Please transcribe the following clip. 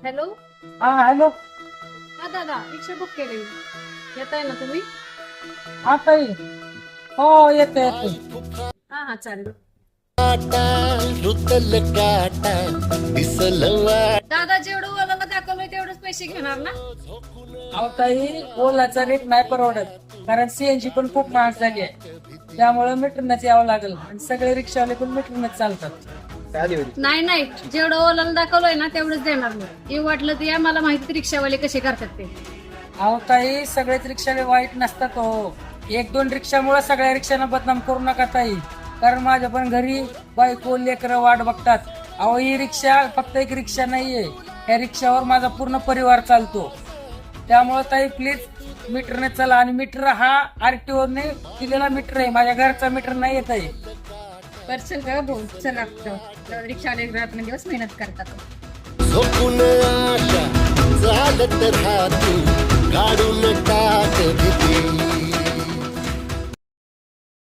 Hello. हा hello. हा दादा, रिक्षा बुक केली. येताय ना तुम्ही? हा ताई. हो येते येते. हा हा चालेल. रुतल काटा दिसल वाट. दादा जेवढं ओलाला दाखवलंय तेवढेच पैसे घेणार ना? अहो ताई, ओलाचा रेट नाही परवडत कारण सीएनजी पण खूप महाग झाली आहे. त्यामुळे मीटरनच यावं लागेल आणि सगळे रिक्षावाले पण मीटरनच चालतात. नाही नाही, जेवढं ओलाला दाखवलंय ना तेवढंच देणार मी. येऊ वाटलं तर या, मला माहिती रिक्षावाले कसे करतात ते. अहो ताई, सगळेच रिक्षावाले वाईट नसतात हो. एक दोन रिक्षामुळे सगळ्या रिक्षांना बदनाम करू नका ताई. कारण माझ्या पण घरी बायको लेकरं वाट बघतात. अहो ही रिक्षा फक्त एक रिक्षा नाहीये, या रिक्षावर माझा पूर्ण परिवार चालतो. त्यामुळे ताई प्लीज मीटरने चला. आणि मीटर हा आरटीओ ने दिलेला मीटर आहे, माझ्या घरचा मीटर नाही येत आहे. पर्सन का भाऊ चला, रिक्षावाले रात्र दिवस मेहनत करतात. झोपून आशा चालत राहतो